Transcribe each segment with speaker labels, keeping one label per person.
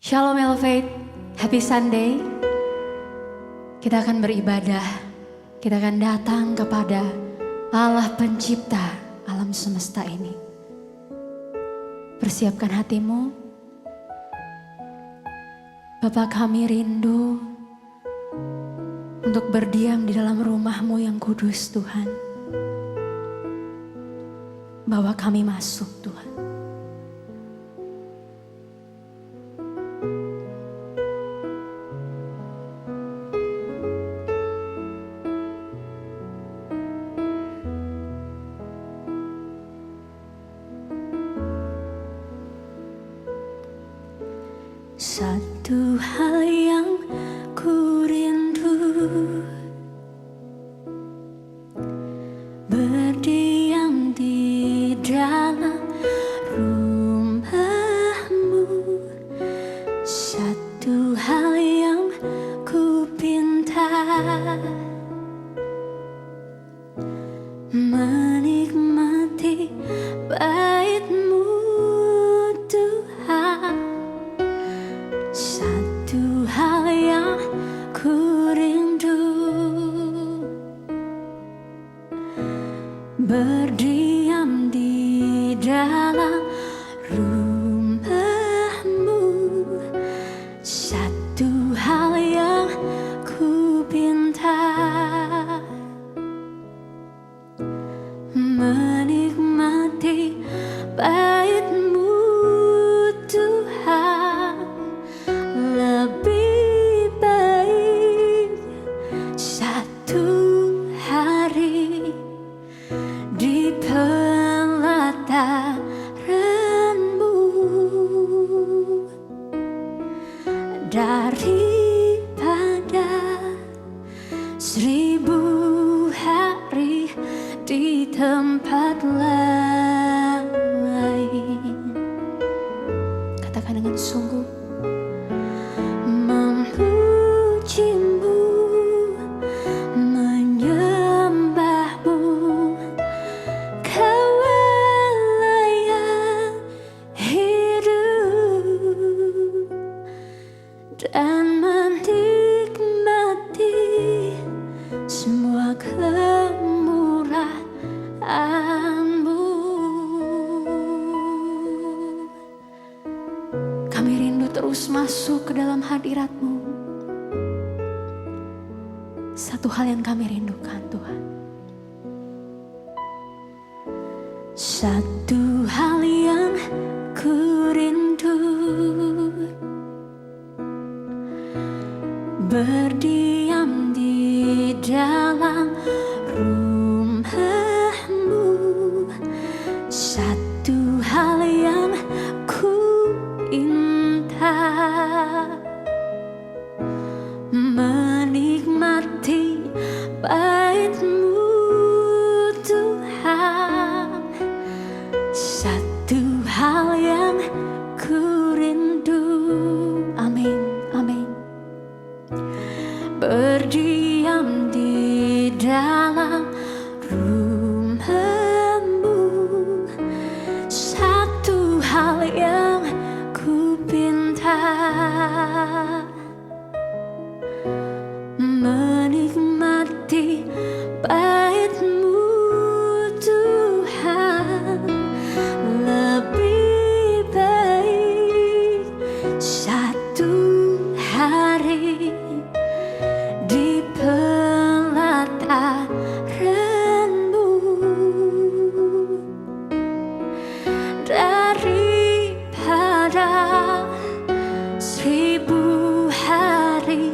Speaker 1: Shalom Elevate, Happy Sunday. Kita akan beribadah, kita akan datang kepada Allah pencipta alam semesta ini. Persiapkan hatimu. Bapa, kami rindu untuk berdiam di dalam rumah-Mu yang kudus, Tuhan. Bawa kami masuk, Tuhan. Satu hal yang ku rindu, berdiam di dalam rumah-Mu. Satu hal yang ku pinta, menikmati bait-Mu, Tuhan. Satu hal yang ku rindu, berdiam di dalam rumah-Mu. Satu hal yang ku pinta, menikmati bait-Mu, Tuhan. Lebih baik satu hari di pelataran-Mu daripada 1000 hari di tempat lain. Katakan dengan sungguh, memuji-Mu, menyembah-Mu, Kaulah yang hidup, dan menikmati semua kemurahan-Mu. Kami rindu terus masuk ke dalam hadirat-Mu. Satu hal yang kami rindukan, Tuhan. Satu hal yang ku rindu, berdiam di dalam rumah-Mu. Satu hal yang ku inta, menikmati bait-Mu, Tuhan. Satu hal yang ku rindu, amin, amin. Berdiam di dalam rumah-Mu. Satu hal yang ku pinta, menikmati bait-Mu, Tuhan. Lebih baik satu hari di pelataran-Mu daripada 1000 hari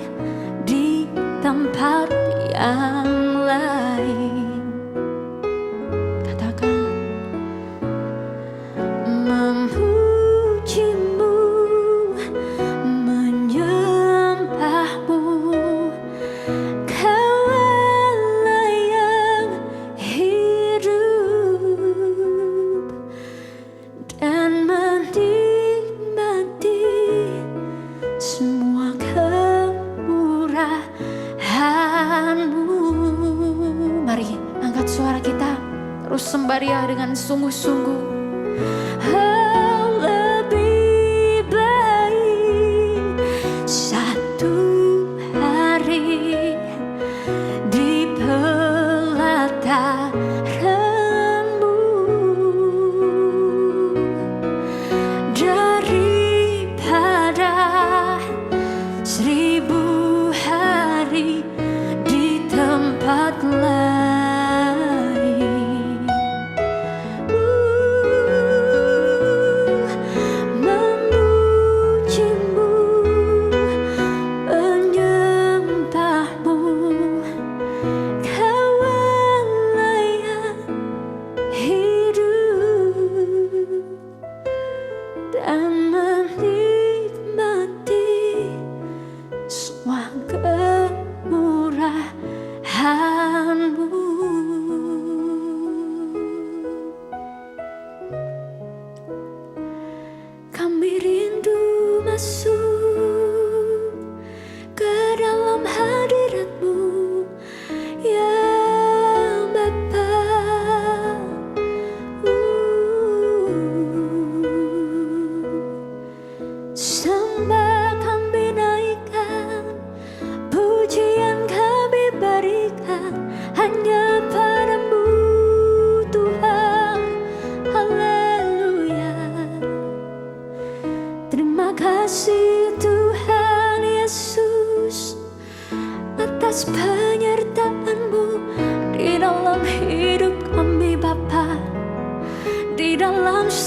Speaker 1: di tempat yang lain. Katakan, memuji-Mu, menyembah-Mu, Kaulah yang hidup, dan menikmati semua kemurahan-Mu. Mari angkat suara kita, terus sembahyang dengan sungguh-sungguh. Oh, lebih baik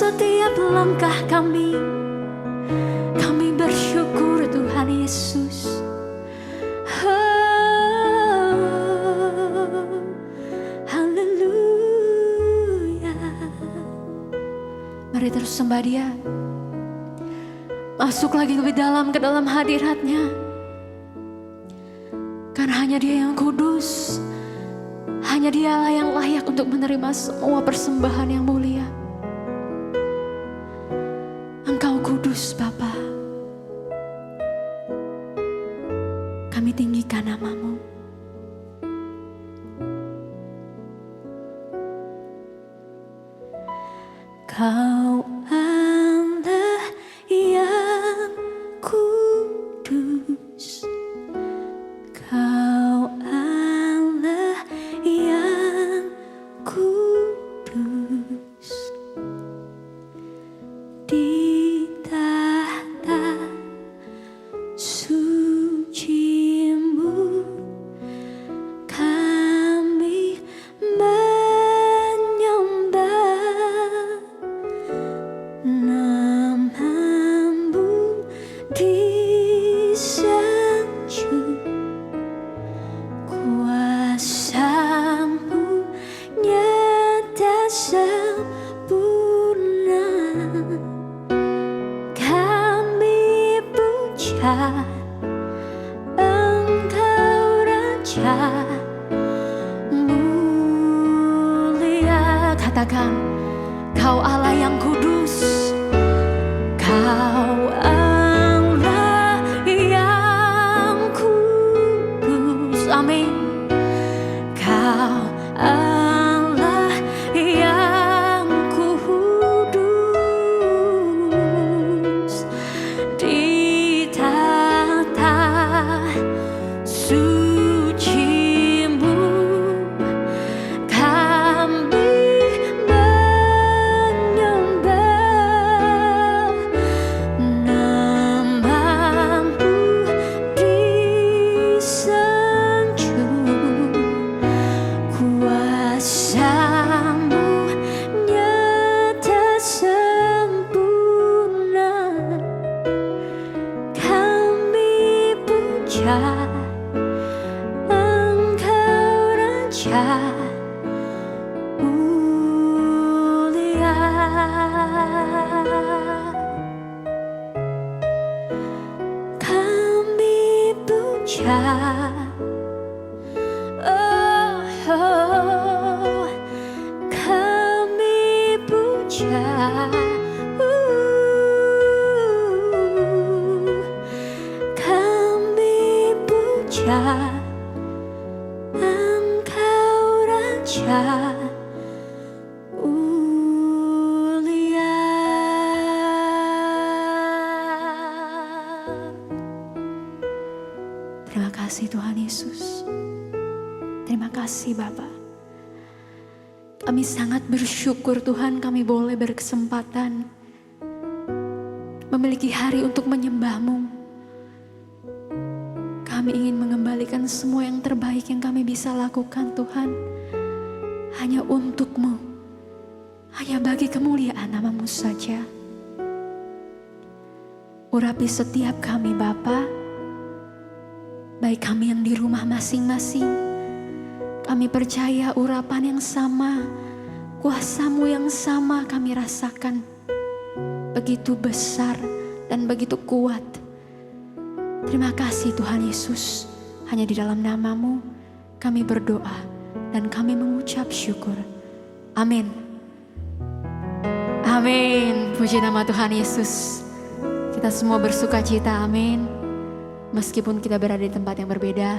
Speaker 1: setiap langkah kami. Kami bersyukur Tuhan Yesus. Haleluya. Mari terus sembah Dia. Masuk lagi lebih dalam ke dalam hadirat-Nya. Karena hanya Dia yang kudus. Hanya Dialah yang layak untuk menerima semua persembahan yang mulia. Engkau kudus Bapa. Kami tinggikan nama-Mu. Kau Allah yang kudus. Kau Allah yang kudus. Di tahta suci-Mu kami menyembah. Nama-Mu disanjung, kuasa-Mu nyata sempurna. Kami puja Engkau Raja mulia. Katakan, Kau Allah yang kudus. Kau Allah yang kudus. Amin. Kau Allah yang kudus. Di tahta suci-Mu kami menyembah. Nama-Mu disanjung, kuasa-Mu nyata sempurna. Kami puja Engkau Raja mulia. Kami puja, oh, kami puja, kami puja Engkau Raja mulia. Terima kasih Tuhan Yesus. Terima kasih Bapa. Kami sangat bersyukur Tuhan, kami boleh berkesempatan memiliki hari untuk menyembah-Mu. Kami ingin mengembalikan semua yang terbaik yang kami bisa lakukan Tuhan, hanya untuk-Mu, hanya bagi kemuliaan nama-Mu saja. Urapi setiap kami Bapa, baik kami yang di rumah masing-masing. Kami percaya urapan yang sama, kuasa-Mu yang sama kami rasakan. Begitu besar dan begitu kuat. Terima kasih Tuhan Yesus. Hanya di dalam nama-Mu kami berdoa dan kami mengucap syukur. Amin. Amin. Puji nama Tuhan Yesus. Kita semua bersuka cita, amin. Meskipun kita berada di tempat yang berbeda,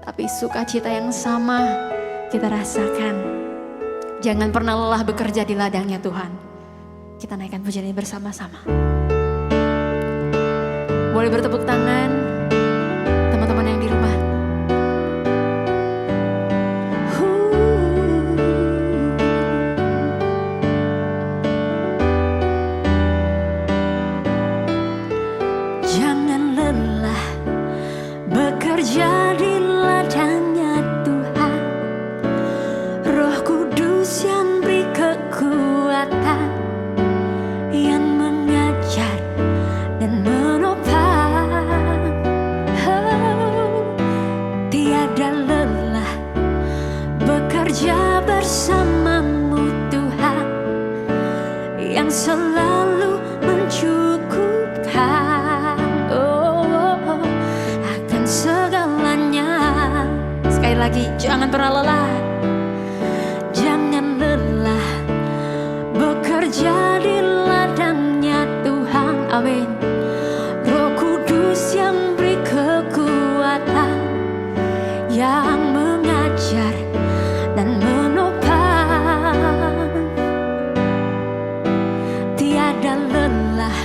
Speaker 1: tapi sukacita yang sama kita rasakan. Jangan pernah lelah bekerja di ladangnya Tuhan. Kita naikkan pujian ini bersama-sama. Boleh bertepuk tangan teman-teman yang di rumah. Jangan lelah bekerja di ladangnya Tuhan. Roh Kudus yang beri kekuatan. Jangan pernah lelah, jangan lelah bekerja di ladangnya Tuhan. Amin. Roh Kudus yang beri kekuatan, yang mengajar dan menopang. Tiada lelah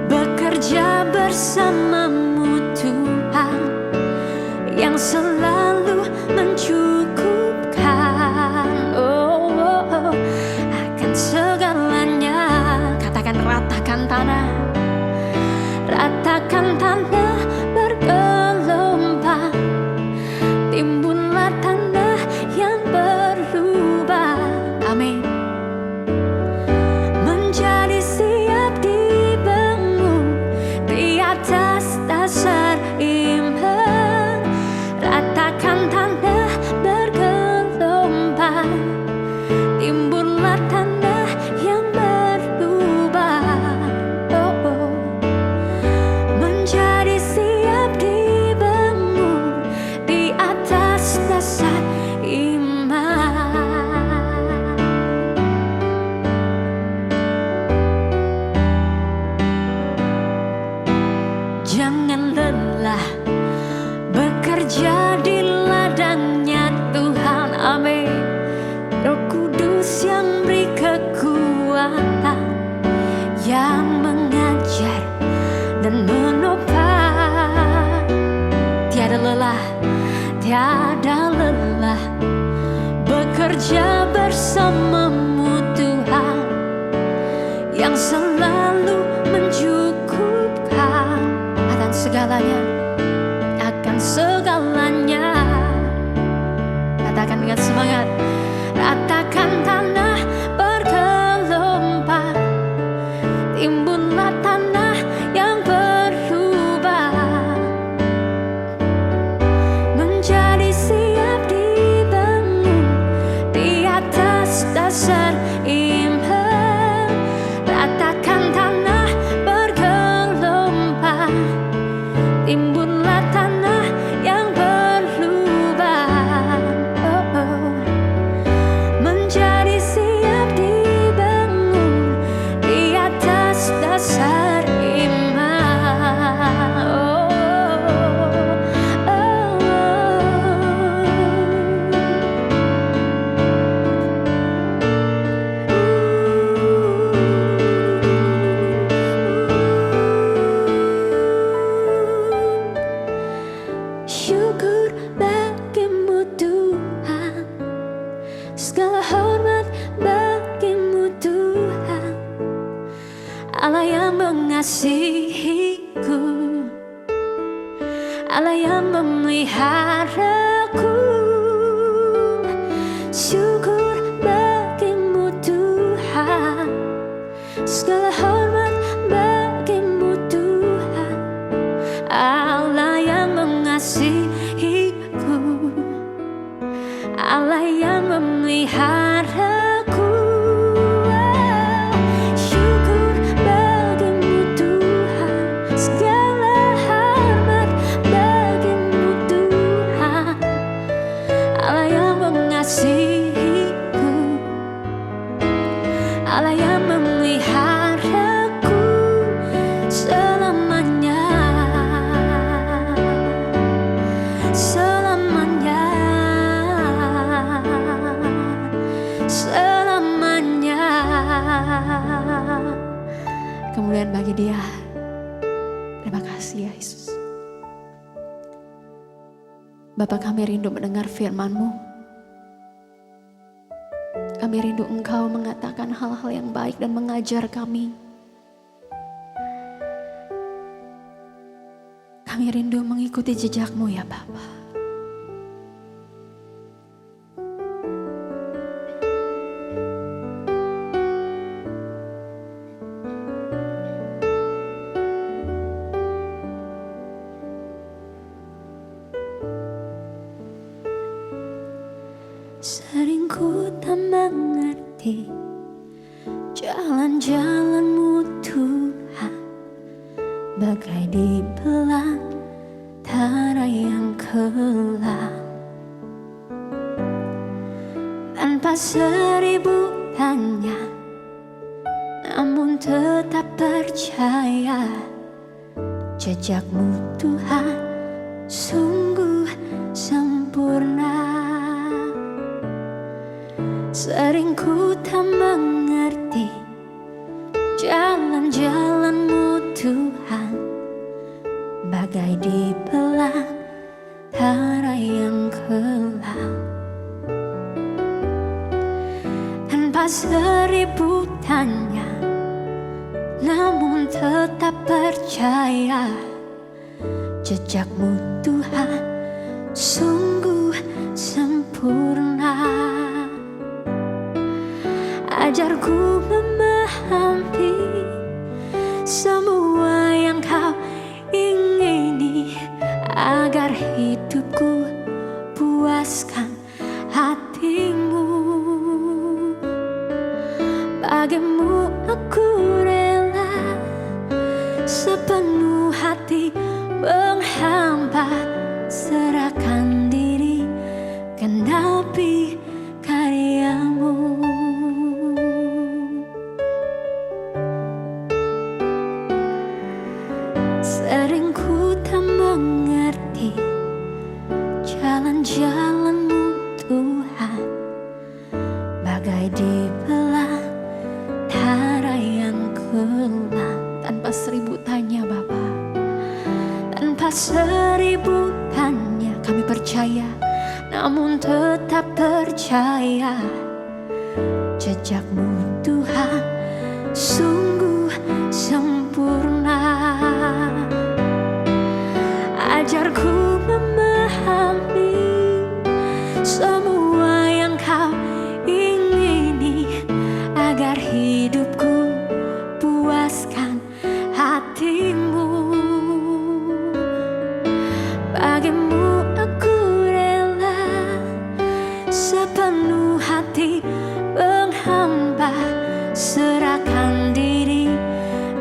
Speaker 1: bekerja bersamamu Tuhan, yang selalu mencukupkan akan segalanya. Katakan ratakan tanah, ratakan tanah bergelombang, timbunlah tanah yang berubah. Amin. Menjadi siap dibangun di atas dasar iman. Ratakan tanah bergelombang, timbunlah tanah yang berubah. Menjadi siap dibangun di atas dasar iman. Jangan lelah bekerja di ladangnya Tuhan. Amin. Roh Kudus yang beri kekuatan, yang mengajar dan menopang. Tiada lelah, tiada lelah bekerja bersamamu Tuhan, yang selalu mencukupkan akan segalanya, akan segalanya. Katakan dengan semangat, ratakan tanah bergelombang, timbunlah tanah yang berubah. Menjadi siap dibangun di atas dasar iman. Ratakan tanah bergelombang, timbunlah tanah yang berubah. Menjadi siap dibangun di atas dasar iman. Syukur bagimu Tuhan, segala hormat bagimu Tuhan, Allah yang mengasihiku, Allah yang memeliharaku. Syukur bagimu Tuhan, segala hormat bagimu Tuhan, Allah yang mengasihiku, Allah yang memeliharaku. Syukur bagimu Tuhan, segala hormat bagimu Tuhan, Allah yang mengasihiku, Allah yang memeliharaku selamanya. Selamanya, selamanya. Kemuliaan bagi Dia. Terima kasih ya Yesus. Bapa, kami rindu mendengar firman-Mu. Kami rindu Engkau mengatakan hal-hal yang baik dan mengajar kami. Kami rindu mengikuti jejak-Mu ya Bapa. Sering ku tak mengerti jalan-jalan-Mu Tuhan, bagai di belantara yang kelam. Tanpa 1000 tanya, namun tetap percaya, jejakmu Tuhan sungguh sempurna. Sering ku tak mengerti jalan-jalan-Mu Tuhan, bagai di belantara yang gelap. Tanpa 1000 tanya, namun tetap percaya, jejakmu Tuhan sungguh sempurna. Ajarku memahami semua yang Kau ingini, agar hidupku puaskan hati-Mu. Bagimu aku rela sepenuh hati menghamba, serahkan diri genapi karya-Mu. Sering ku tak mengerti jalan-jalan-Mu Tuhan, bagai di belantara yang gelap. Tanpa 1000 tanya Bapa, tanpa 1000 tanya kami percaya, namun tetap percaya, jejakmu Tuhan sungguh sempurna. Ajarku memahami semua yang Kau ingini, agar hidupku puaskan hati-Mu. Bagimu aku rela sepenuh hati menghamba, serahkan diri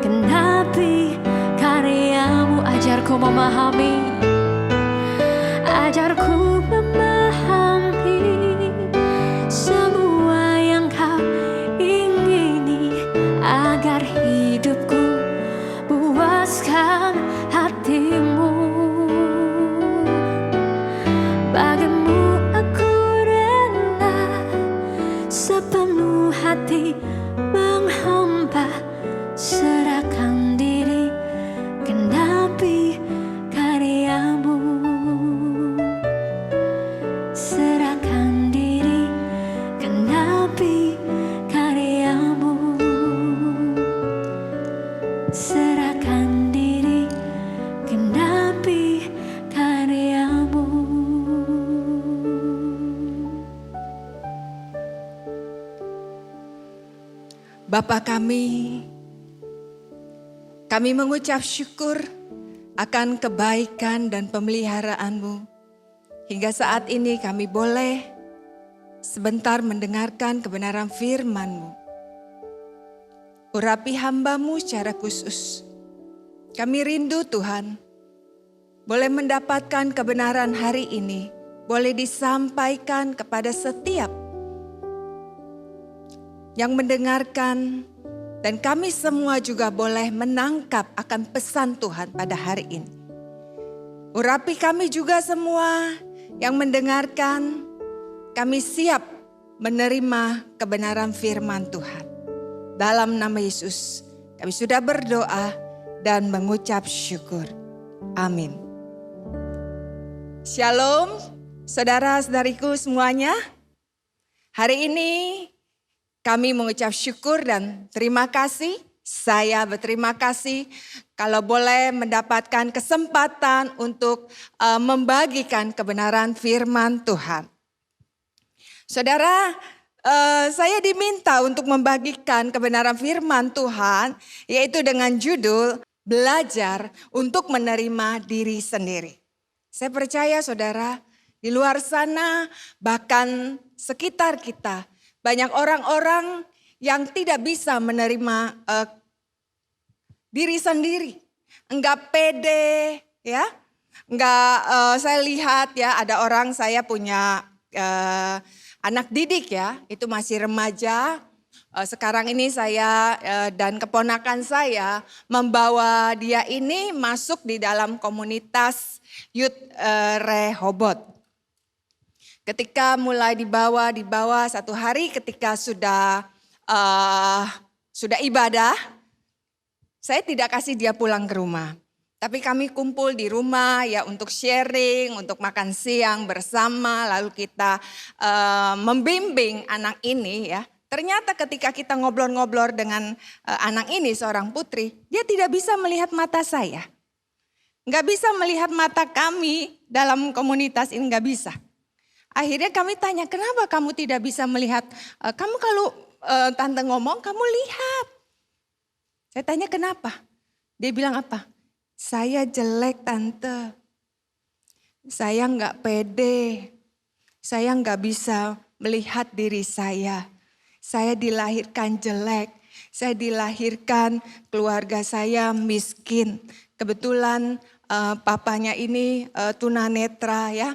Speaker 1: genapi karya-Mu. Ajarku memahami, ajarku memahami semua yang Kau ingini, agar hidupku puaskan hati-Mu. Bagimu aku rela sepenuh hati menghamba, serahkan diri genapi karya-Mu. Serahkan diri genapi karya-Mu. Serahkan diri genapi karya-Mu.
Speaker 2: Bapa kami mengucap syukur akan kebaikan dan pemeliharaan-Mu. Hingga saat ini kami boleh sebentar mendengarkan kebenaran firman-Mu. Urapi hamba-Mu secara khusus. Kami rindu Tuhan, boleh mendapatkan kebenaran hari ini, boleh disampaikan kepada setiap yang mendengarkan, dan kami semua juga boleh menangkap akan pesan Tuhan pada hari ini. Urapi kami juga semua yang mendengarkan, kami siap menerima kebenaran firman Tuhan. Dalam nama Yesus, kami sudah berdoa dan mengucap syukur. Amin. Shalom, saudara-saudariku semuanya. Hari ini kami mengucap syukur dan terima kasih. Saya berterima kasih kalau boleh mendapatkan kesempatan untuk membagikan kebenaran firman Tuhan. Saudara, saya diminta untuk membagikan kebenaran firman Tuhan, yaitu dengan judul Belajar untuk Menerima Diri Sendiri. Saya percaya saudara, di luar sana bahkan sekitar kita, banyak orang-orang yang tidak bisa menerima diri sendiri, enggak pede, ya, enggak. Saya lihat ya, ada orang, saya punya anak didik ya, itu masih remaja. Sekarang ini saya dan keponakan saya membawa dia ini masuk di dalam komunitas Youth Rehoboth. Ketika mulai dibawa satu hari ketika sudah ibadah, saya tidak kasih dia pulang ke rumah. Tapi kami kumpul di rumah ya untuk sharing, untuk makan siang bersama, lalu kita membimbing anak ini ya. Ternyata ketika kita ngobrol-ngobrol dengan anak ini, seorang putri, dia tidak bisa melihat mata saya. Nggak bisa melihat mata kami dalam komunitas ini, nggak bisa. Akhirnya kami tanya, kenapa kamu tidak bisa melihat? Kamu kalau tante ngomong, kamu lihat. Saya tanya kenapa? Dia bilang apa? Saya jelek tante, saya nggak pede, saya nggak bisa melihat diri saya. Saya dilahirkan jelek, saya dilahirkan keluarga saya miskin. Kebetulan papanya ini tunanetra ya.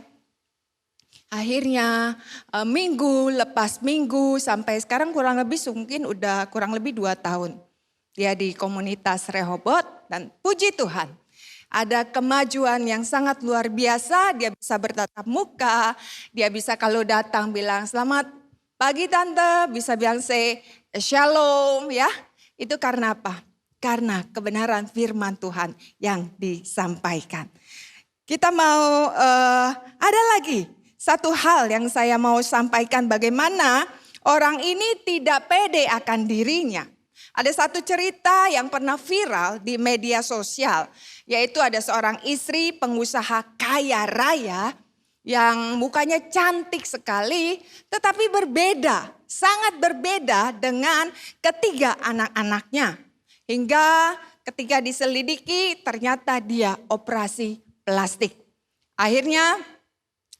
Speaker 2: Akhirnya minggu lepas minggu sampai sekarang kurang lebih mungkin udah kurang lebih 2 tahun. Dia di komunitas Rehoboth dan puji Tuhan. Ada kemajuan yang sangat luar biasa, dia bisa bertatap muka, dia bisa kalau datang bilang selamat pagi tante, bisa bilang say shalom ya. Itu karena apa? Karena kebenaran firman Tuhan yang disampaikan. Kita mau ada lagi satu hal yang saya mau sampaikan bagaimana orang ini tidak pede akan dirinya. Ada satu cerita yang pernah viral di media sosial, yaitu ada seorang istri pengusaha kaya raya yang mukanya cantik sekali, tetapi berbeda, sangat berbeda dengan ketiga anak-anaknya. Hingga ketika diselidiki ternyata dia operasi plastik. Akhirnya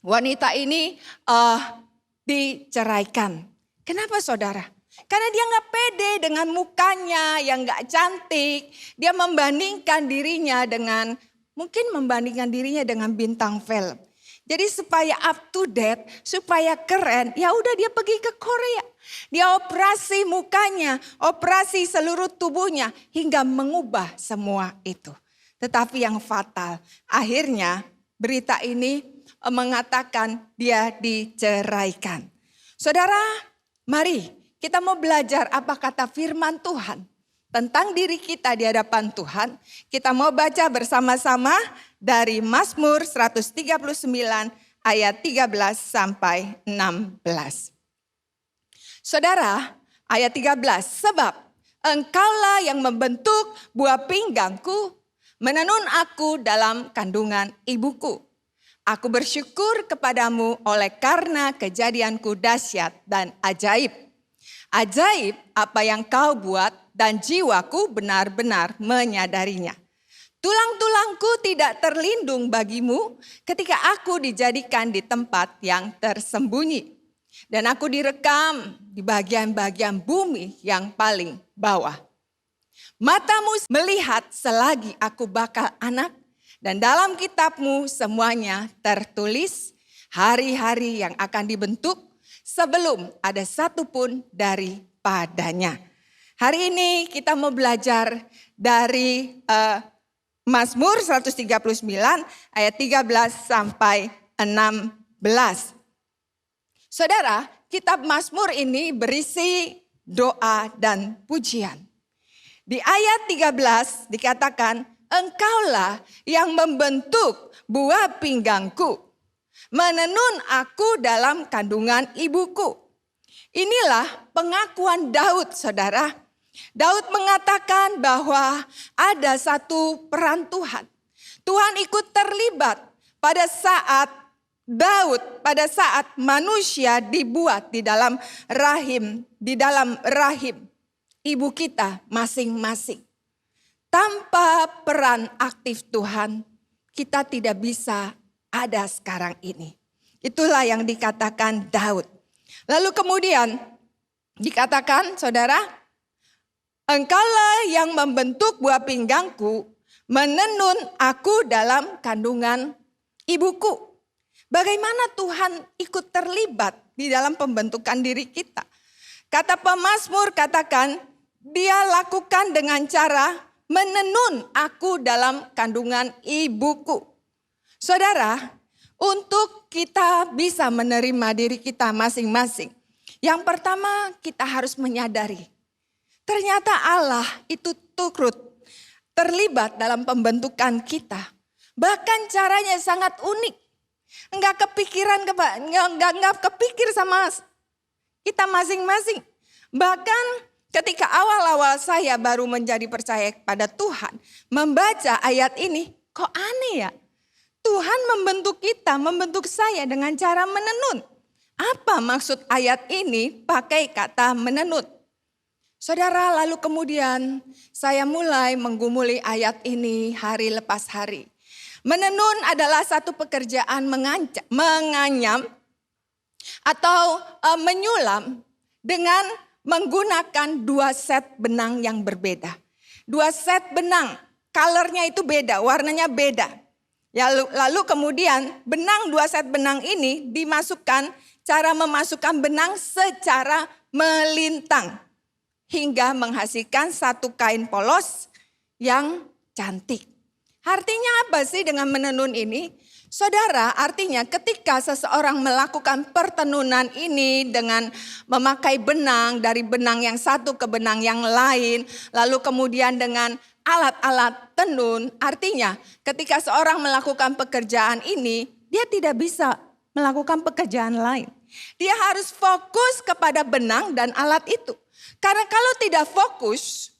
Speaker 2: wanita ini diceraikan. Kenapa saudara? Karena dia gak pede dengan mukanya yang gak cantik. Dia membandingkan dirinya dengan, mungkin membandingkan dirinya dengan bintang film. Jadi supaya up to date, supaya keren, ya udah dia pergi ke Korea. Dia operasi mukanya, operasi seluruh tubuhnya hingga mengubah semua itu. Tetapi yang fatal, akhirnya berita ini mengatakan dia diceraikan. Saudara, mari kita mau belajar apa kata firman Tuhan tentang diri kita di hadapan Tuhan. Kita mau baca bersama-sama dari Mazmur 139 ayat 13 sampai 16. Saudara, ayat 13, sebab engkaulah yang membentuk buah pinggangku, menenun aku dalam kandungan ibuku. Aku bersyukur kepadamu oleh karena kejadianku dahsyat dan ajaib. Ajaib apa yang kau buat dan jiwaku benar-benar menyadarinya. Tulang-tulangku tidak terlindung bagimu ketika aku dijadikan di tempat yang tersembunyi. Dan aku direkam di bagian-bagian bumi yang paling bawah. Matamu melihat selagi aku bakal anak, dan dalam kitabmu semuanya tertulis hari-hari yang akan dibentuk sebelum ada satu pun daripadanya. Hari ini kita mau belajar dari Mazmur 139 ayat 13 sampai 16. Saudara, kitab Mazmur ini berisi doa dan pujian. Di ayat 13 dikatakan, engkaulah yang membentuk buah pinggangku, menenun aku dalam kandungan ibuku. Inilah pengakuan Daud, saudara. Daud mengatakan bahwa ada satu peran Tuhan. Tuhan ikut terlibat pada saat Daud, pada saat manusia dibuat di dalam rahim ibu kita masing-masing. Tanpa peran aktif Tuhan, kita tidak bisa ada sekarang ini. Itulah yang dikatakan Daud. Lalu kemudian dikatakan, saudara, engkaulah yang membentuk buah pinggangku, menenun aku dalam kandungan ibuku. Bagaimana Tuhan ikut terlibat di dalam pembentukan diri kita. Kata pemazmur katakan, dia lakukan dengan cara menenun aku dalam kandungan ibuku. Saudara, untuk kita bisa menerima diri kita masing-masing, yang pertama kita harus menyadari, ternyata Allah itu turut terlibat dalam pembentukan kita. Bahkan caranya sangat unik. Enggak kepikir sama kita masing-masing. Bahkan ketika awal-awal saya baru menjadi percaya kepada Tuhan, membaca ayat ini, kok aneh ya? Tuhan membentuk kita, membentuk saya dengan cara menenun. Apa maksud ayat ini pakai kata menenun? Saudara, lalu kemudian saya mulai menggumuli ayat ini hari lepas hari. Menenun adalah satu pekerjaan menganyam atau menyulam dengan menggunakan 2 set benang yang berbeda. 2 set benang, colornya itu beda, warnanya beda. Ya, lalu kemudian benang 2 set benang ini dimasukkan, cara memasukkan benang secara melintang. Hingga menghasilkan satu kain polos yang cantik. Artinya apa sih dengan menenun ini? Saudara, artinya ketika seseorang melakukan pertenunan ini dengan memakai benang dari benang yang satu ke benang yang lain, lalu kemudian dengan alat-alat tenun, artinya ketika seorang melakukan pekerjaan ini, dia tidak bisa melakukan pekerjaan lain. Dia harus fokus kepada benang dan alat itu. Karena kalau tidak fokus,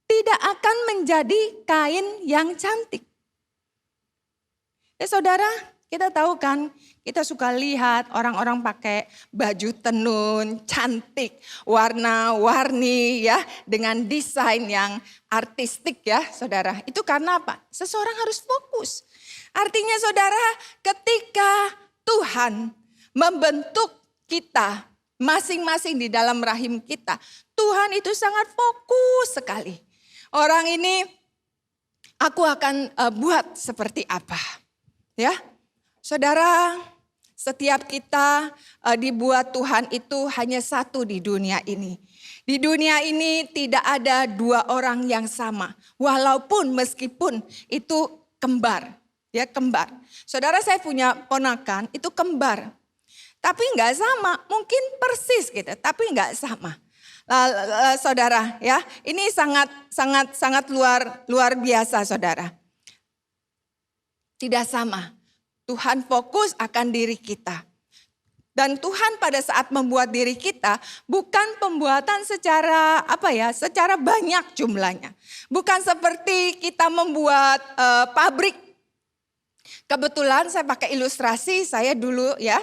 Speaker 2: tidak akan menjadi kain yang cantik. Ya saudara, kita tahu kan, kita suka lihat orang-orang pakai baju tenun, cantik, warna-warni ya, dengan desain yang artistik ya saudara. Itu karena apa? Seseorang harus fokus. Artinya saudara, ketika Tuhan membentuk kita masing-masing di dalam rahim kita, Tuhan itu sangat fokus sekali. Orang ini aku akan buat seperti apa? Ya, saudara, setiap kita dibuat Tuhan itu hanya satu di dunia ini. Di dunia ini tidak ada 2 orang yang sama. Walaupun meskipun itu kembar. Ya kembar. Saudara, saya punya ponakan itu kembar. Tapi enggak sama, mungkin persis gitu, tapi enggak sama. Saudara ya, ini sangat luar biasa saudara. Tidak sama. Tuhan fokus akan diri kita. Dan Tuhan pada saat membuat diri kita bukan pembuatan secara secara banyak jumlahnya. Bukan seperti kita membuat pabrik. Kebetulan saya pakai ilustrasi, saya dulu ya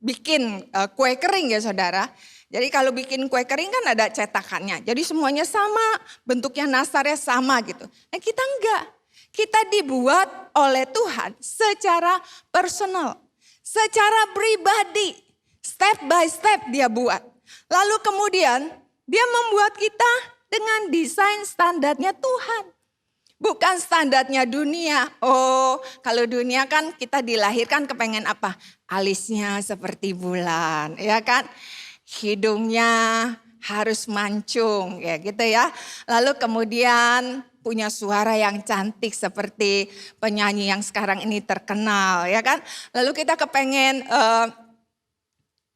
Speaker 2: bikin kue kering ya saudara. Jadi kalau bikin kue kering kan ada cetakannya. Jadi semuanya sama, bentuknya nastarnya sama gitu. Nah kita enggak. Kita dibuat oleh Tuhan secara personal, secara pribadi, step by step dia buat. Lalu kemudian dia membuat kita dengan desain standarnya Tuhan. Bukan standarnya dunia. Oh, kalau dunia kan kita dilahirkan kepengen apa? Alisnya seperti bulan, ya kan? Hidungnya harus mancung, ya gitu ya. Lalu kemudian punya suara yang cantik seperti penyanyi yang sekarang ini terkenal, ya kan? Lalu kita kepengen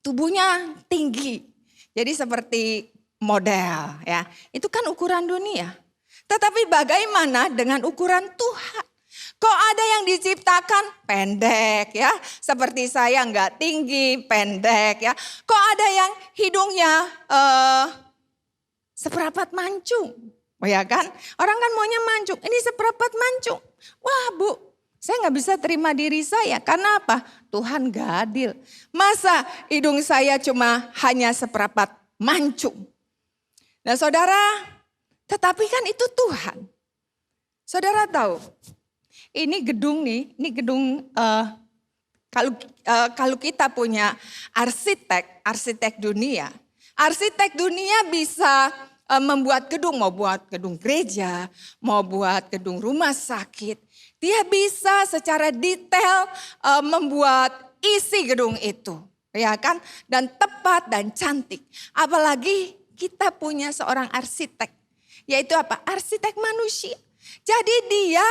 Speaker 2: tubuhnya tinggi, jadi seperti model, ya. Itu kan ukuran dunia. Tetapi bagaimana dengan ukuran Tuhan? Kok ada yang diciptakan pendek ya, seperti saya nggak tinggi, pendek ya. Kok ada yang hidungnya seperapat mancung, oh ya kan? Orang kan maunya mancung, ini seperapat mancung. Wah Bu, saya nggak bisa terima diri saya, karena apa? Tuhan gak adil. Masa hidung saya cuma hanya seperapat mancung? Nah saudara, tetapi kan itu Tuhan. Saudara tahu, ini gedung kalau kita punya arsitek dunia bisa membuat gedung, mau buat gedung gereja, mau buat gedung rumah sakit. Dia bisa secara detail membuat isi gedung itu, ya kan? Dan tepat dan cantik. Apalagi kita punya seorang arsitek, yaitu apa? Arsitek manusia. Jadi dia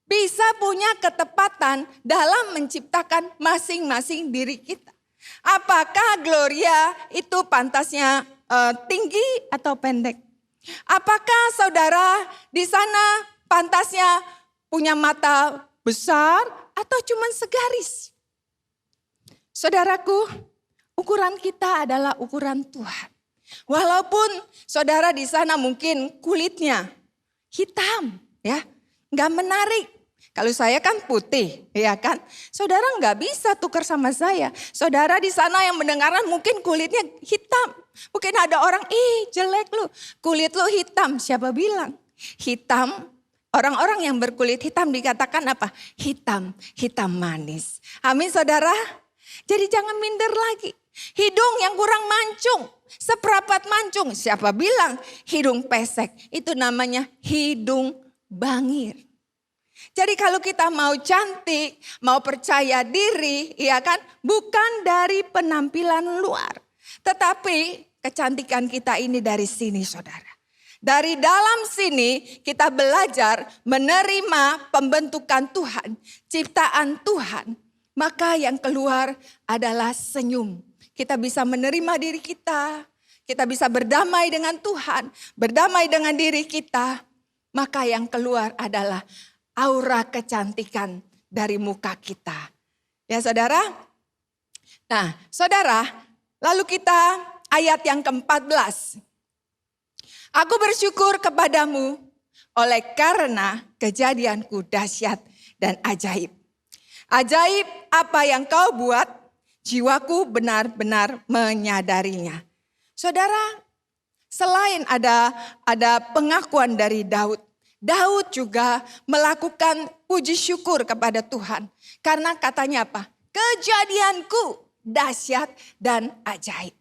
Speaker 2: bisa punya ketepatan dalam menciptakan masing-masing diri kita. Apakah Gloria itu pantasnya tinggi atau pendek? Apakah saudara di sana pantasnya punya mata besar atau cuma segaris? Saudaraku, ukuran kita adalah ukuran Tuhan. Walaupun saudara di sana mungkin kulitnya hitam, ya, nggak menarik. Kalau saya kan putih, ya kan. Saudara nggak bisa tukar sama saya. Saudara di sana yang mendengarkan mungkin kulitnya hitam. Mungkin ada orang, jelek lu, kulit lu hitam. Siapa bilang? Hitam, orang-orang yang berkulit hitam dikatakan apa? Hitam, hitam manis. Amin saudara. Jadi jangan minder lagi. Hidung yang kurang mancung, seperapat mancung. Siapa bilang hidung pesek? Itu namanya hidung bangir. Jadi kalau kita mau cantik, mau percaya diri, ya kan, bukan dari penampilan luar. Tetapi kecantikan kita ini dari sini saudara. Dari dalam sini kita belajar menerima pembentukan Tuhan, ciptaan Tuhan. Maka yang keluar adalah senyum. Kita bisa menerima diri kita, kita bisa berdamai dengan Tuhan, berdamai dengan diri kita. Maka yang keluar adalah aura kecantikan dari muka kita. Ya saudara? Nah saudara, lalu kita ayat yang ke-14. Aku bersyukur kepadamu oleh karena kejadianku dahsyat dan ajaib. Ajaib apa yang kau buat, jiwaku benar-benar menyadarinya. Saudara, selain ada pengakuan dari Daud, Daud juga melakukan puji syukur kepada Tuhan. Karena katanya apa? Kejadianku dahsyat dan ajaib.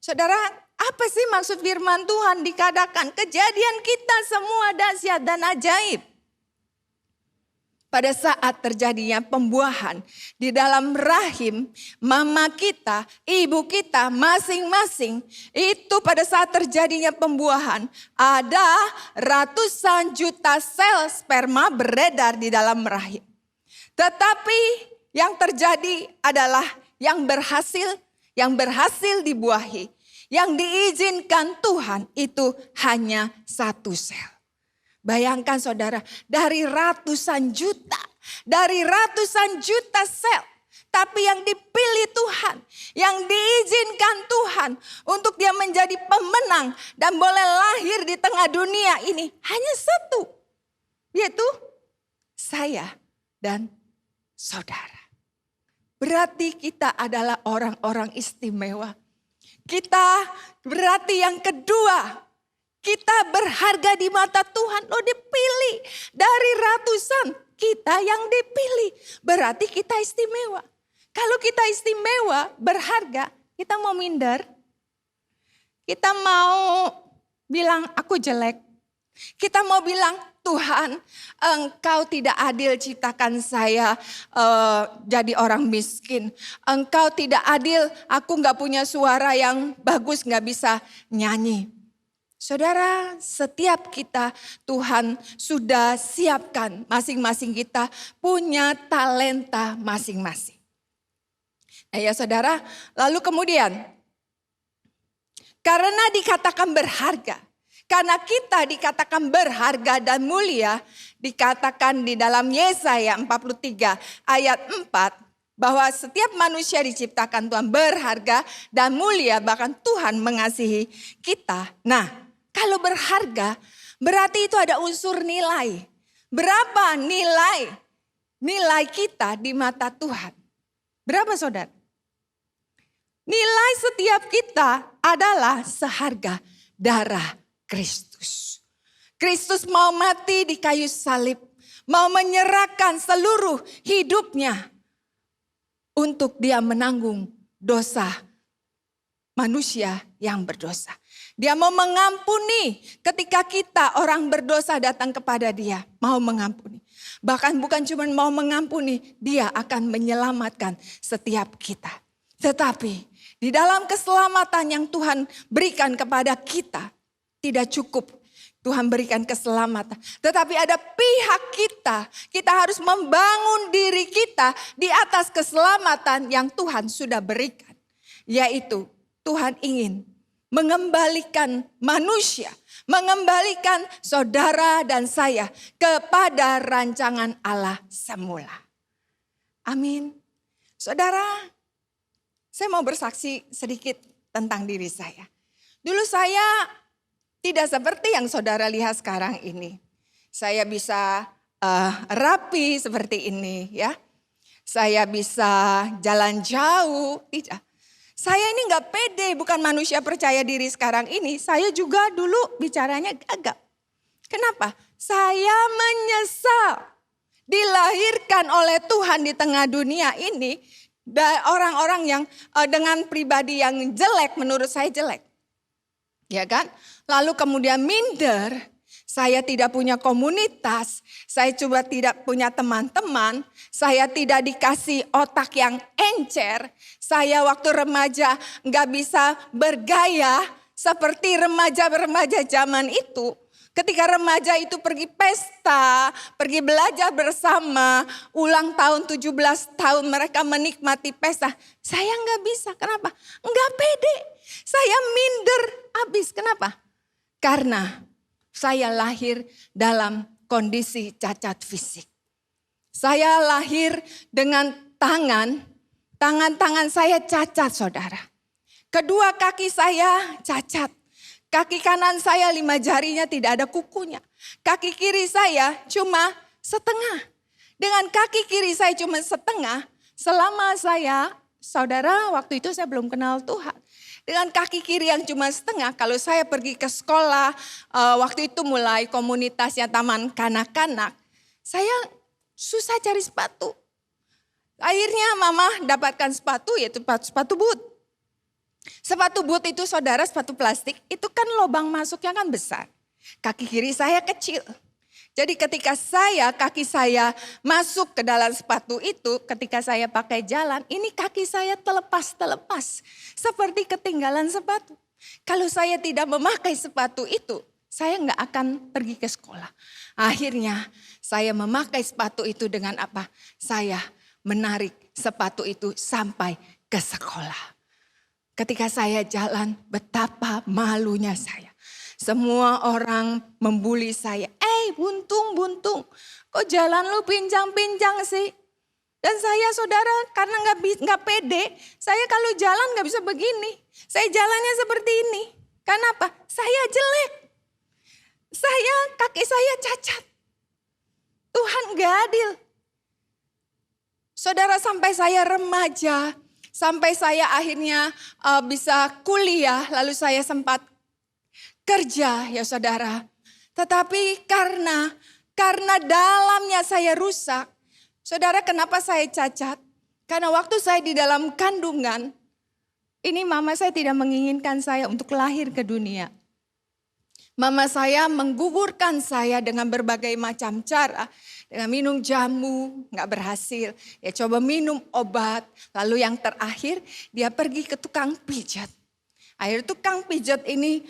Speaker 2: Saudara, apa sih maksud firman Tuhan dikatakan kejadian kita semua dahsyat dan ajaib? Pada saat terjadinya pembuahan di dalam rahim mama kita, ibu kita masing-masing. Itu pada saat terjadinya pembuahan ada ratusan juta sel sperma beredar di dalam rahim. Tetapi yang terjadi adalah yang berhasil dibuahi. Yang diizinkan Tuhan itu hanya satu sel. Bayangkan saudara, dari ratusan juta sel. Tapi yang dipilih Tuhan, yang diizinkan Tuhan untuk dia menjadi pemenang dan boleh lahir di tengah dunia ini hanya satu. Yaitu saya dan saudara. Berarti kita adalah orang-orang istimewa. Kita berarti yang kedua. Kita berharga di mata Tuhan. Loh dipilih dari ratusan. Kita yang dipilih. Berarti kita istimewa. Kalau kita istimewa, berharga, kita mau minder. Kita mau bilang aku jelek. Kita mau bilang Tuhan engkau tidak adil ciptakan saya jadi orang miskin. Engkau tidak adil, aku gak punya suara yang bagus, gak bisa nyanyi. Saudara, setiap kita Tuhan sudah siapkan, masing-masing kita punya talenta masing-masing. Nah ya saudara, lalu kemudian karena dikatakan berharga, karena kita dikatakan berharga dan mulia, dikatakan di dalam Yesaya 43 ayat 4, bahwa setiap manusia diciptakan Tuhan berharga dan mulia, bahkan Tuhan mengasihi kita. Nah, kalau berharga, berarti itu ada unsur nilai. Berapa nilai kita di mata Tuhan? Berapa saudara? Nilai setiap kita adalah seharga darah Kristus. Kristus mau mati di kayu salib, mau menyerahkan seluruh hidupnya untuk dia menanggung dosa manusia yang berdosa. Dia mau mengampuni ketika kita orang berdosa datang kepada dia. Mau mengampuni. Bahkan bukan cuma mau mengampuni, dia akan menyelamatkan setiap kita. Tetapi di dalam keselamatan yang Tuhan berikan kepada kita, tidak cukup Tuhan berikan keselamatan. Tetapi ada pihak kita harus membangun diri kita di atas keselamatan yang Tuhan sudah berikan. Yaitu Tuhan ingin mengembalikan manusia, mengembalikan saudara dan saya kepada rancangan Allah semula. Amin. Saudara, saya mau bersaksi sedikit tentang diri saya. Dulu saya tidak seperti yang saudara lihat sekarang ini. Saya bisa rapi seperti ini ya. Saya bisa jalan jauh. Tidak. Saya ini gak pede, bukan manusia percaya diri sekarang ini. Saya juga dulu bicaranya gagap. Kenapa? Saya menyesal dilahirkan oleh Tuhan di tengah dunia ini. Orang-orang yang dengan pribadi yang jelek, menurut saya jelek. Ya kan? Lalu kemudian minder, saya tidak punya komunitas, saya coba tidak punya teman-teman, saya tidak dikasih otak yang encer, saya waktu remaja nggak bisa bergaya seperti remaja-remaja zaman itu. Ketika remaja itu pergi pesta, pergi belajar bersama, ulang tahun 17 tahun mereka menikmati pesta. Saya nggak bisa, kenapa? Nggak pede, saya minder habis, kenapa? Karena saya lahir dalam kondisi cacat fisik. Saya lahir dengan tangan saya cacat saudara. Kedua kaki saya cacat. Kaki kanan saya 5 jarinya tidak ada kukunya. Kaki kiri saya cuma setengah. Dengan kaki kiri saya cuma setengah, selama saya, saudara waktu itu saya belum kenal Tuhan. Dengan kaki kiri yang cuma setengah, kalau saya pergi ke sekolah, waktu itu mulai komunitasnya taman kanak-kanak, saya susah cari sepatu. Akhirnya mama dapatkan sepatu, yaitu sepatu boot. Sepatu boot itu saudara, sepatu plastik, itu kan lubang masuknya kan besar. Kaki kiri saya kecil. Jadi ketika kaki saya masuk ke dalam sepatu itu, ketika saya pakai jalan, ini kaki saya terlepas. Seperti ketinggalan sepatu. Kalau saya tidak memakai sepatu itu, saya nggak akan pergi ke sekolah. Akhirnya saya memakai sepatu itu dengan apa? Saya menarik sepatu itu sampai ke sekolah. Ketika saya jalan, betapa malunya saya. Semua orang membuli saya. Buntung, kok jalan lu pincang-pincang sih? Dan saya saudara karena nggak pede, saya kalau jalan nggak bisa begini. Saya jalannya seperti ini. Kenapa? Saya jelek. Kaki saya cacat. Tuhan nggak adil. Saudara sampai saya remaja, sampai saya akhirnya bisa kuliah, lalu saya sempat kerja ya saudara. Tetapi karena dalamnya saya rusak. Saudara kenapa saya cacat? Karena waktu saya di dalam kandungan, ini mama saya tidak menginginkan saya untuk lahir ke dunia. Mama saya menggugurkan saya dengan berbagai macam cara. Dengan minum jamu, gak berhasil. Ya coba minum obat. Lalu yang terakhir dia pergi ke tukang pijat. Akhirnya tukang pijat ini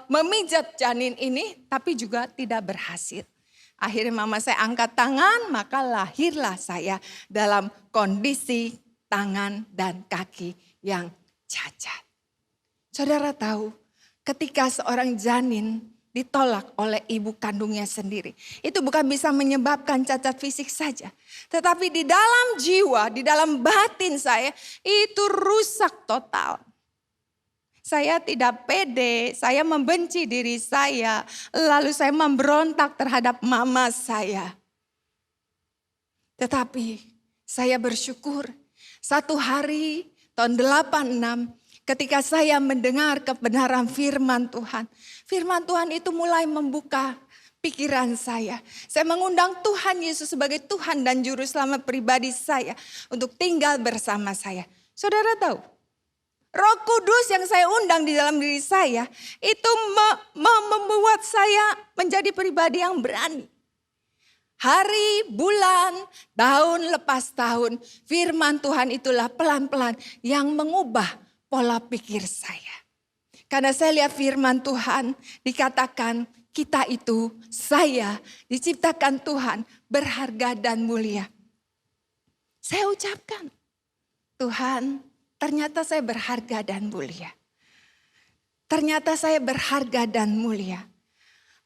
Speaker 2: memijat janin ini tapi juga tidak berhasil. Akhirnya mama saya angkat tangan, maka lahirlah saya dalam kondisi tangan dan kaki yang cacat. Saudara tahu ketika seorang janin ditolak oleh ibu kandungnya sendiri. Itu bukan bisa menyebabkan cacat fisik saja. Tetapi di dalam jiwa, di dalam batin saya itu rusak total. Saya tidak pede, saya membenci diri saya. Lalu saya memberontak terhadap mama saya. Tetapi saya bersyukur satu hari tahun 86 ketika saya mendengar kebenaran firman Tuhan. Firman Tuhan itu mulai membuka pikiran saya. Saya mengundang Tuhan Yesus sebagai Tuhan dan Juru Selamat pribadi saya untuk tinggal bersama saya. Saudara tahu? Roh Kudus yang saya undang di dalam diri saya itu membuat saya menjadi pribadi yang berani. hari, bulan, tahun lepas tahun, firman Tuhan itulah pelan-pelan yang mengubah pola pikir saya. Karena saya lihat firman Tuhan dikatakan kita itu, saya diciptakan Tuhan berharga dan mulia. Saya ucapkan, Tuhan, ternyata saya berharga dan mulia. Ternyata saya berharga dan mulia.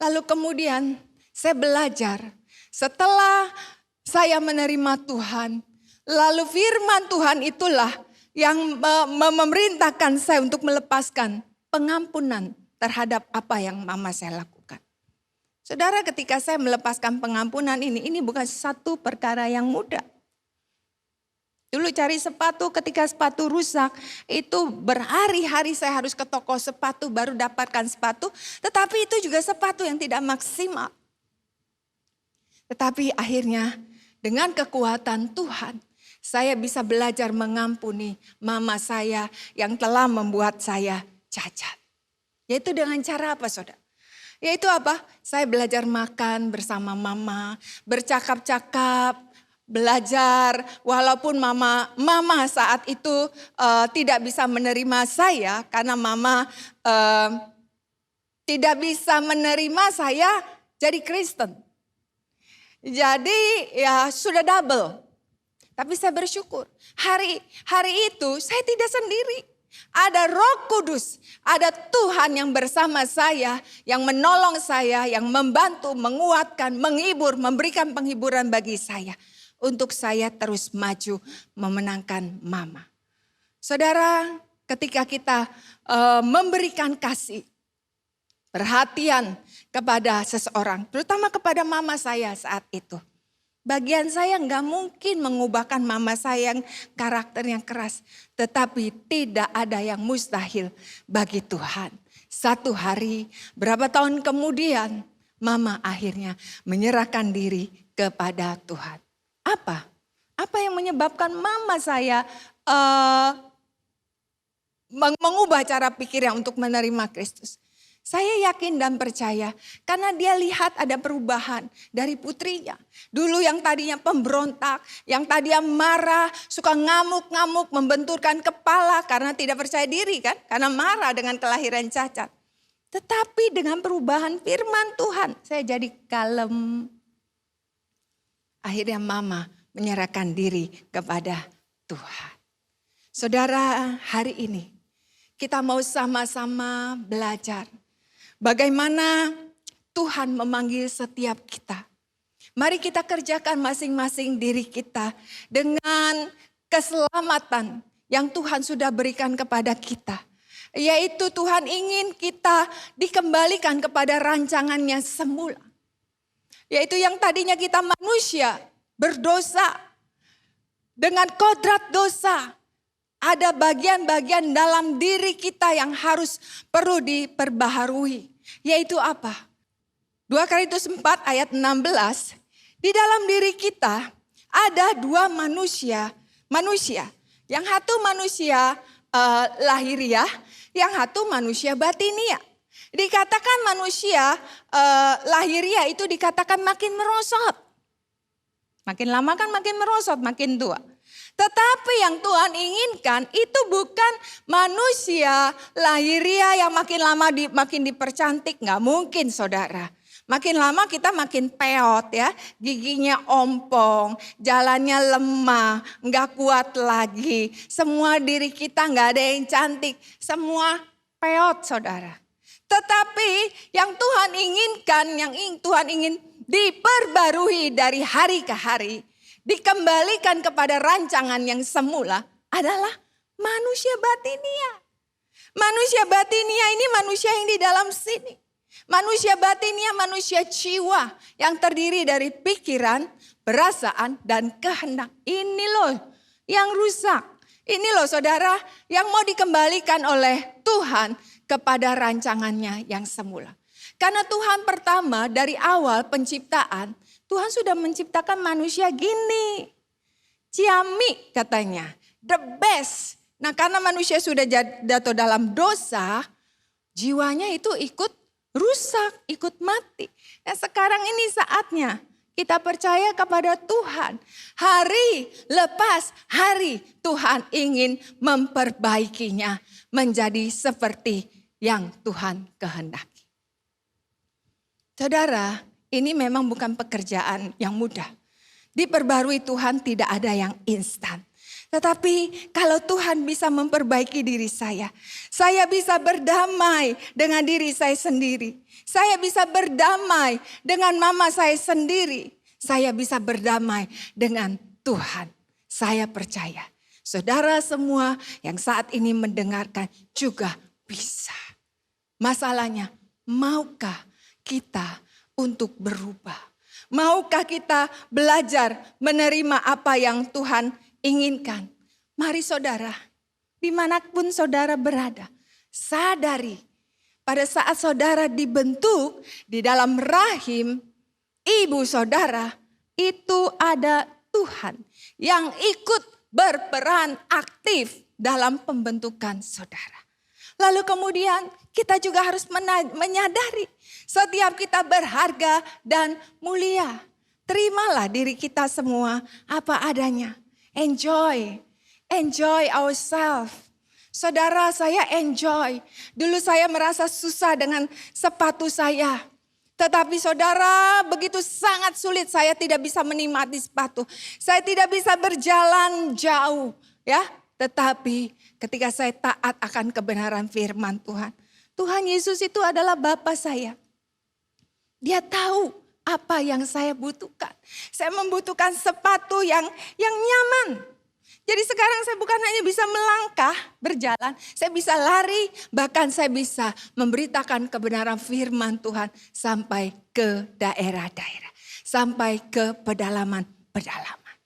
Speaker 2: Lalu kemudian saya belajar setelah saya menerima Tuhan. Lalu firman Tuhan itulah yang memerintahkan saya untuk melepaskan pengampunan terhadap apa yang mama saya lakukan. Saudara, ketika saya melepaskan pengampunan ini bukan satu perkara yang mudah. Dulu cari sepatu, ketika sepatu rusak, itu berhari-hari saya harus ke toko sepatu baru dapatkan sepatu. Tetapi itu juga sepatu yang tidak maksimal. Tetapi akhirnya dengan kekuatan Tuhan, saya bisa belajar mengampuni mama saya yang telah membuat saya cacat. Yaitu dengan cara apa, saudara? Yaitu apa? Saya belajar makan bersama mama, bercakap-cakap, belajar, walaupun mama saat itu tidak bisa menerima saya karena mama tidak bisa menerima saya jadi Kristen. Jadi ya sudah double. Tapi saya bersyukur hari itu saya tidak sendiri. Ada Roh Kudus, ada Tuhan yang bersama saya, yang menolong saya, yang membantu, menguatkan, menghibur, memberikan penghiburan bagi saya. Untuk saya terus maju memenangkan mama. Saudara, ketika kita memberikan kasih, perhatian kepada seseorang, terutama kepada mama saya saat itu. Bagian saya nggak mungkin mengubahkan mama saya yang karakter yang keras. Tetapi tidak ada yang mustahil bagi Tuhan. Satu hari, berapa tahun kemudian, mama akhirnya menyerahkan diri kepada Tuhan. Apa? Apa yang menyebabkan mama saya mengubah cara pikirnya untuk menerima Kristus? Saya yakin dan percaya karena dia lihat ada perubahan dari putrinya. Dulu yang tadinya pemberontak, yang tadinya marah, suka ngamuk-ngamuk, membenturkan kepala karena tidak percaya diri kan. Karena marah dengan kelahiran cacat. Tetapi dengan perubahan firman Tuhan, saya jadi kalem. Akhirnya mama menyerahkan diri kepada Tuhan. Saudara, hari ini kita mau sama-sama belajar bagaimana Tuhan memanggil setiap kita. Mari kita kerjakan masing-masing diri kita dengan keselamatan yang Tuhan sudah berikan kepada kita. Yaitu Tuhan ingin kita dikembalikan kepada rancangannya semula. Yaitu yang tadinya kita manusia berdosa dengan kodrat dosa. Ada bagian-bagian dalam diri kita yang perlu diperbaharui. Yaitu apa? 2 Korintus 4 ayat 16. Di dalam diri kita ada dua manusia. Yang satu manusia lahiriah, yang satu manusia batinia. Dikatakan manusia lahiriah itu dikatakan makin merosot. Makin lama kan makin merosot, makin tua. Tetapi yang Tuhan inginkan itu bukan manusia lahiriah yang makin lama makin dipercantik. Nggak mungkin saudara. Makin lama kita makin peot ya. Giginya ompong, jalannya lemah, nggak kuat lagi. Semua diri kita nggak ada yang cantik. Semua peot saudara. Tetapi yang Tuhan inginkan, Tuhan ingin diperbarui dari hari ke hari. Dikembalikan kepada rancangan yang semula adalah manusia batinia. Manusia batinia ini manusia yang di dalam sini. Manusia batinia manusia jiwa yang terdiri dari pikiran, perasaan, dan kehendak. Ini loh yang rusak. Ini loh saudara yang mau dikembalikan oleh Tuhan kepada rancangannya yang semula. Karena Tuhan pertama dari awal penciptaan, Tuhan sudah menciptakan manusia gini. Ciamik katanya. The best. Nah karena manusia sudah jatuh dalam dosa. Jiwanya itu ikut rusak, ikut mati. Nah sekarang ini saatnya Kita percaya kepada Tuhan. Hari lepas hari Tuhan ingin memperbaikinya menjadi seperti yang Tuhan kehendaki. Saudara, ini memang bukan pekerjaan yang mudah. Diperbarui Tuhan tidak ada yang instan. Tetapi kalau Tuhan bisa memperbaiki diri saya bisa berdamai dengan diri saya sendiri. Saya bisa berdamai dengan mama saya sendiri. Saya bisa berdamai dengan Tuhan. Saya percaya saudara semua yang saat ini mendengarkan juga bisa. Masalahnya, maukah kita untuk berubah? Maukah kita belajar menerima apa yang Tuhan inginkan? Mari saudara, dimanapun saudara berada, sadari pada saat saudara dibentuk di dalam rahim ibu saudara, itu ada Tuhan yang ikut berperan aktif dalam pembentukan saudara. Lalu kemudian kita juga harus menyadari setiap kita berharga dan mulia. Terimalah diri kita semua apa adanya. Enjoy ourselves. Saudara, saya enjoy. Dulu saya merasa susah dengan sepatu saya. Tetapi saudara, begitu sangat sulit, saya tidak bisa menikmati sepatu. Saya tidak bisa berjalan jauh, ya. Tetapi ketika saya taat akan kebenaran firman Tuhan, Tuhan Yesus itu adalah Bapa saya. Dia tahu apa yang saya butuhkan. Saya membutuhkan sepatu yang nyaman. Jadi sekarang saya bukan hanya bisa melangkah, berjalan, saya bisa lari, bahkan saya bisa memberitakan kebenaran firman Tuhan sampai ke daerah-daerah, sampai ke pedalaman-pedalaman.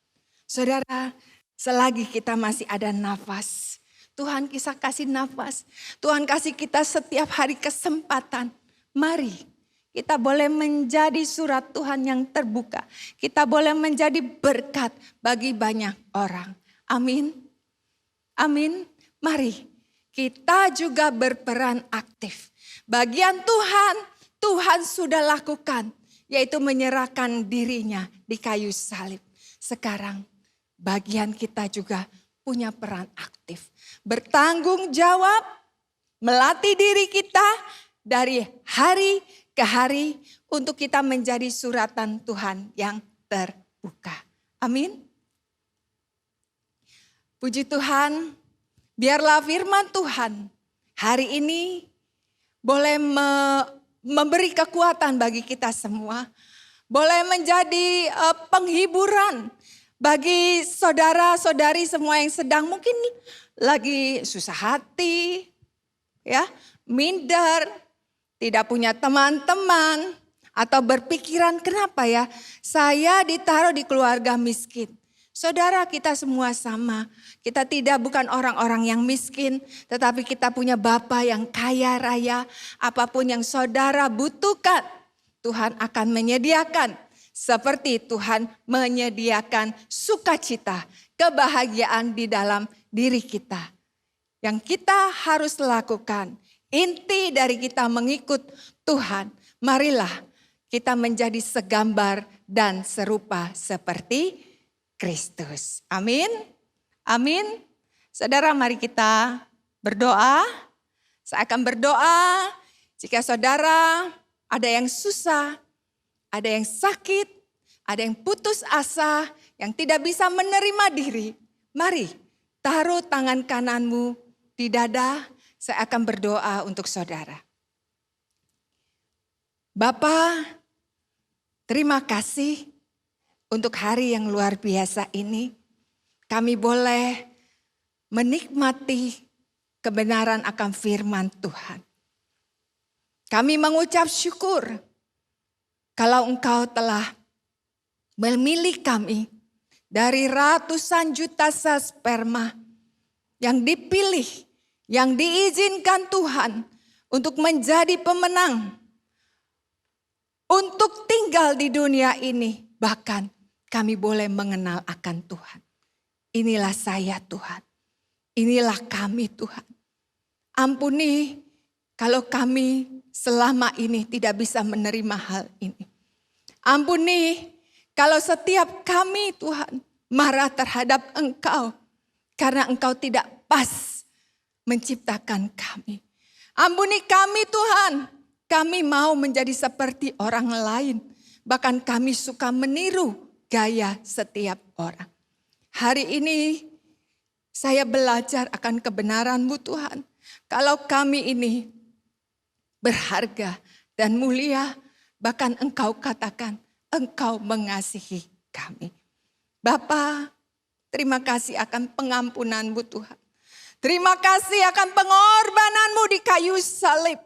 Speaker 2: Saudara, selagi kita masih ada nafas, Tuhan kisah kasih nafas, Tuhan kasih kita setiap hari kesempatan. Mari kita boleh menjadi surat Tuhan yang terbuka, kita boleh menjadi berkat bagi banyak orang. Amin. Amin. Mari kita juga berperan aktif. Bagian Tuhan, Tuhan sudah lakukan. Yaitu menyerahkan dirinya di kayu salib. Sekarang bagian kita juga punya peran aktif. Bertanggung jawab, melatih diri kita dari hari ke hari untuk kita menjadi suratan Tuhan yang terbuka. Amin. Puji Tuhan, biarlah firman Tuhan hari ini boleh memberi kekuatan bagi kita semua. Boleh menjadi penghiburan bagi saudara-saudari semua yang sedang mungkin lagi susah hati, ya, minder, tidak punya teman-teman, atau berpikiran kenapa ya saya ditaruh di keluarga miskin. Saudara, kita semua sama. Kita bukan orang-orang yang miskin, tetapi kita punya Bapa yang kaya raya. Apapun yang saudara butuhkan, Tuhan akan menyediakan. Seperti Tuhan menyediakan sukacita, kebahagiaan di dalam diri kita. Yang kita harus lakukan, inti dari kita mengikut Tuhan, marilah kita menjadi segambar dan serupa seperti Kristus. Amin. Amin. Saudara, mari kita berdoa. Saya akan berdoa jika saudara ada yang susah, ada yang sakit, ada yang putus asa, yang tidak bisa menerima diri. Mari taruh tangan kananmu di dada, saya akan berdoa untuk saudara. Bapa, terima kasih untuk hari yang luar biasa ini. Kami boleh menikmati kebenaran akan firman Tuhan. Kami mengucap syukur kalau Engkau telah memilih kami dari ratusan juta sel sperma yang dipilih, yang diizinkan Tuhan untuk menjadi pemenang, untuk tinggal di dunia ini. Bahkan kami boleh mengenal akan Tuhan. Inilah saya Tuhan. Inilah kami Tuhan. Ampuni kalau kami selama ini tidak bisa menerima hal ini. Ampuni Kalau setiap kami Tuhan marah terhadap Engkau karena Engkau tidak pas menciptakan kami. Ampuni kami Tuhan, kami mau menjadi seperti orang lain. Bahkan kami suka meniru gaya setiap orang. Hari ini saya belajar akan kebenaran-Mu Tuhan. Kalau kami ini berharga dan mulia, bahkan Engkau katakan, Engkau mengasihi kami. Bapa, terima kasih akan pengampunan-Mu Tuhan. Terima kasih akan pengorbanan-Mu di kayu salib.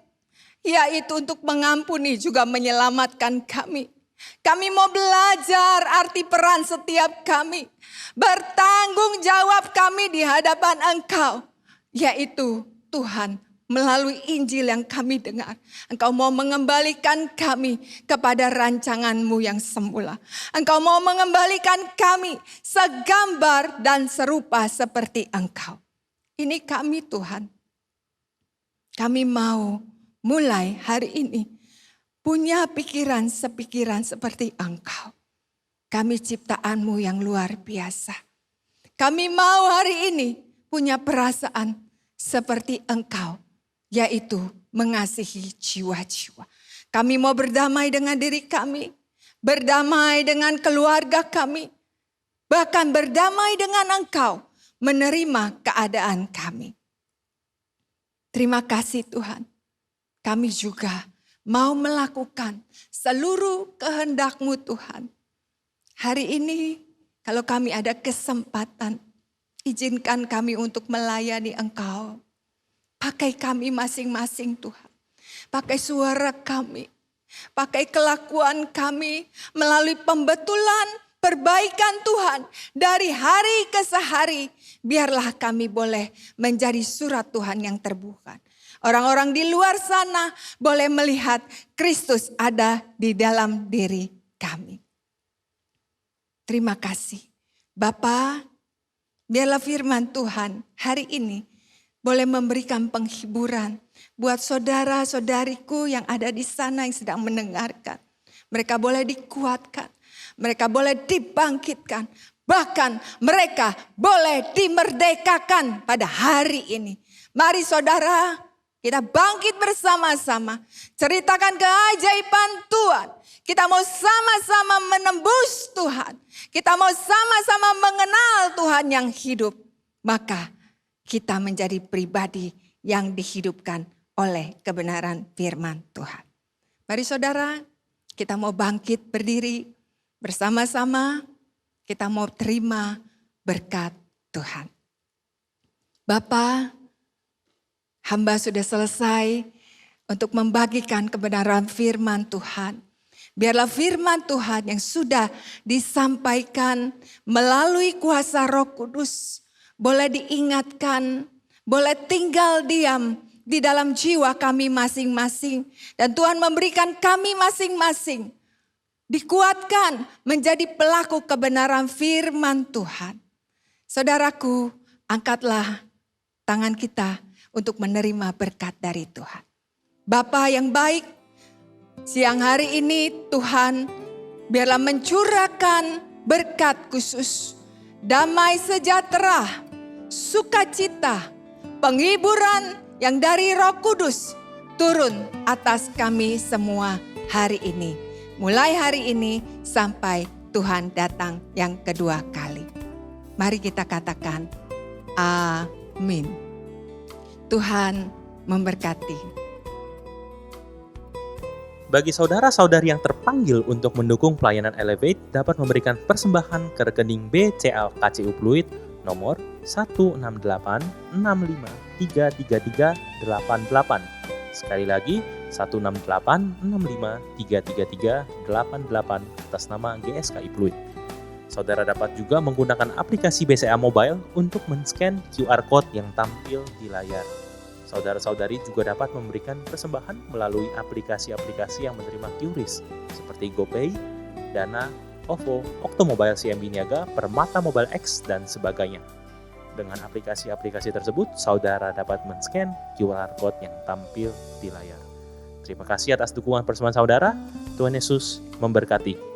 Speaker 2: Yaitu untuk mengampuni juga menyelamatkan kami. Kami mau belajar arti peran setiap kami. Bertanggung jawab kami di hadapan Engkau. Yaitu Tuhan, melalui Injil yang kami dengar, Engkau mau mengembalikan kami kepada rancangan-Mu yang semula. Engkau mau mengembalikan kami segambar dan serupa seperti Engkau. Ini kami Tuhan. Kami mau mulai hari ini punya pikiran sepikiran seperti Engkau. Kami ciptaan-Mu yang luar biasa. Kami mau hari ini punya perasaan seperti Engkau, yaitu mengasihi jiwa-jiwa. Kami mau berdamai dengan diri kami, berdamai dengan keluarga kami, bahkan berdamai dengan Engkau, menerima keadaan kami. Terima kasih Tuhan, kami juga mau melakukan seluruh kehendak-Mu Tuhan. Hari ini kalau kami ada kesempatan, izinkan kami untuk melayani Engkau. Pakai kami masing-masing Tuhan. Pakai suara kami. Pakai kelakuan kami melalui pembetulan, perbaikan Tuhan. Dari hari ke sehari, biarlah kami boleh menjadi surat Tuhan yang terbuka. Orang-orang di luar sana boleh melihat Kristus ada di dalam diri kami. Terima kasih. Bapa, biarlah firman Tuhan hari ini boleh memberikan penghiburan buat saudara-saudariku yang ada di sana yang sedang mendengarkan. Mereka boleh dikuatkan, mereka boleh dibangkitkan, bahkan mereka boleh dimerdekakan pada hari ini. Mari saudara, kita bangkit bersama-sama, ceritakan keajaiban Tuhan. Kita mau sama-sama menembus Tuhan. Kita mau sama-sama mengenal Tuhan yang hidup. Maka kita menjadi pribadi yang dihidupkan oleh kebenaran firman Tuhan. Mari saudara, kita mau bangkit berdiri bersama-sama. Kita mau terima berkat Tuhan. Bapa, hamba sudah selesai untuk membagikan kebenaran firman Tuhan. Biarlah firman Tuhan yang sudah disampaikan melalui kuasa Roh Kudus boleh diingatkan, boleh tinggal diam di dalam jiwa kami masing-masing. Dan Tuhan memberikan kami masing-masing dikuatkan menjadi pelaku kebenaran firman Tuhan. Saudaraku, angkatlah tangan kita untuk menerima berkat dari Tuhan. Bapa yang baik, siang hari ini Tuhan biarlah mencurahkan berkat khusus, damai sejahtera, sukacita, penghiburan yang dari Roh Kudus turun atas kami semua hari ini. Mulai hari ini sampai Tuhan datang yang kedua kali. Mari kita katakan amin. Tuhan memberkati.
Speaker 3: Bagi saudara-saudari yang terpanggil untuk mendukung pelayanan Elevate dapat memberikan persembahan ke rekening BCA KCU Pluit nomor 16865333388. Sekali lagi 16865333388 atas nama GSKI Pluit. Saudara dapat juga menggunakan aplikasi BCA Mobile untuk men-scan QR Code yang tampil di layar. Saudara-saudari juga dapat memberikan persembahan melalui aplikasi-aplikasi yang menerima QRIS seperti GoPay, Dana, OVO, Oktomobile CMB Niaga, Permata Mobile X, dan sebagainya. Dengan aplikasi-aplikasi tersebut, saudara dapat men-scan QR Code yang tampil di layar. Terima kasih atas dukungan persembahan saudara. Tuhan Yesus memberkati.